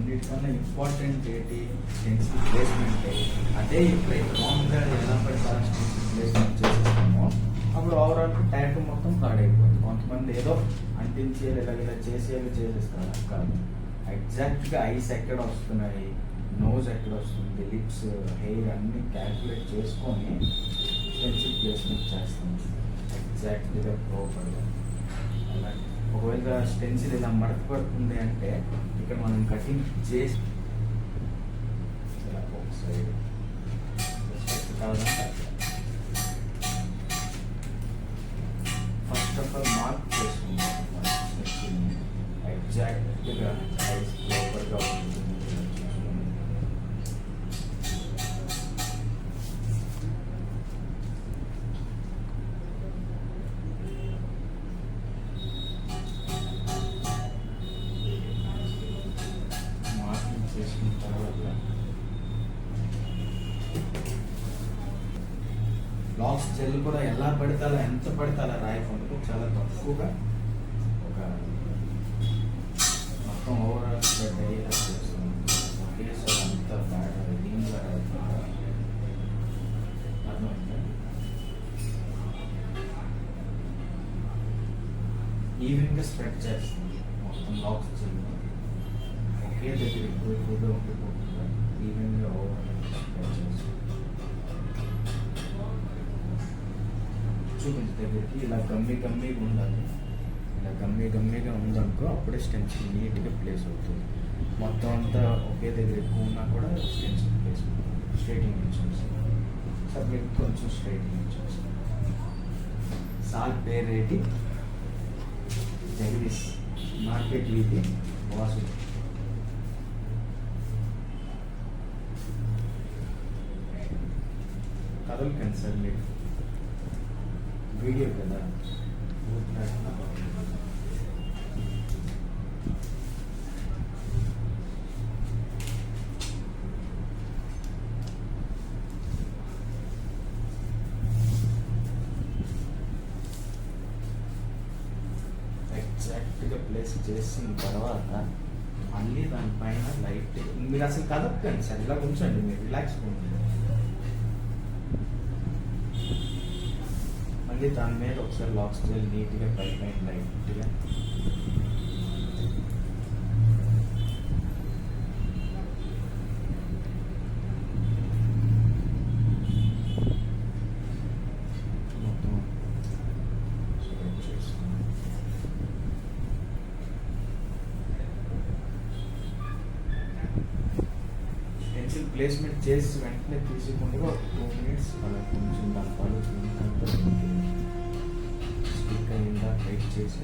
అన్నిటికన్నా ఇంపార్టెంట్ ఏంటి stencil placement. అదే ఇప్పుడు రాంగ్గా ఎలా పడితే స్టెన్సిల్ ప్లేస్మెంట్ చేసేస్తామో అప్పుడు ఓవరాల్ ట్యాటూ మొత్తం పాడైపోతుంది. కొంతమంది ఏదో అంటించేది ఇలా చేసేవి చేసేస్తారు. కాదు, ఎగ్జాక్ట్గా ఐస్ ఎక్కడ వస్తున్నాయి, నోజ్ ఎక్కడ వస్తుంది, లిప్స్, హెయిర్ అన్నీ క్యాల్కులేట్ చేసుకొని స్టెన్సిల్ ప్లేస్మెంట్ చేస్తాం ఎగ్జాక్ట్గా ప్రాపర్గా. అలాగే ఒకవేళ స్టెన్సిల్ ఇలా మడత పడుతుంది అంటే ఇక్కడ మనం కటింగ్ చేసి ఇలా ఒక side first of all mark చేసుకుంటాం ఎగ్జాక్ట్గా ఐస్ ప్రాపర్గా ఉంటుంది. చేసిన తర్వాత లాక్స్ జెల్ కూడా ఎలా పడితే అలా, ఎంత పడితే అలా రాయకుండా చాలా తక్కువగా ఒక మొత్తం ఓవరాల్ స్ప్రెడ్ అయ్యేలా చేస్తున్నాం. ఒకేసారి అంత బ్యాడ్ దీనిగా రాయకుండా అర్థమైందా? ఈవెన్గా స్ప్రెడ్ చేస్తుంది మొత్తం లాక్స్ జెల్. ఒకే దగ్గర ఎక్కువగా ఉండిపోకుండా ఈవెన్గా చూపించే దగ్గరికి ఇలా గమ్మిగా ఉండాలి. ఇలా గమ్మిగా ఉందనుకో అప్పుడే స్టెన్సిల్ నీట్గా ప్లేస్ అవుతుంది. మొత్తం అంతా ఒకే దగ్గర ఎక్కువ ఉన్నా కూడా స్టెన్సిల్ ప్లేస్ స్ట్రైటింగ్ ఇచ్చేసి సబ్జెక్ట్ కొంచెం స్ట్రైటింగ్ ఇచ్చేసి సాల్ పేరేటి జగదీష్ మార్కెట్ వీధి వాసు. కదలకండి సార్, మీరు వీడియో కదా ఎగ్జాక్ట్గా ప్లేస్ చేసిన తర్వాత మళ్ళీ దానిపైన లైట్ మీరు అసలు కదపకండి సార్, ఇలా ఉంచండి, మీరు రిలాక్స్గా ఉంటుంది. మళ్ళీ దాని మీద ఒకసారి లాక్స్ జెల్ నీట్గా పైన లైట్గా మొత్తం స్ప్రెడ్ చేసుకుని పెన్సిల్ ప్లేస్మెంట్ చేసి వెంటనే తీసుకోకుండా ఒక 2 minutes అలా కొంచెం దాని పలు స్టిక్ అయిందా వెయిట్ చేసి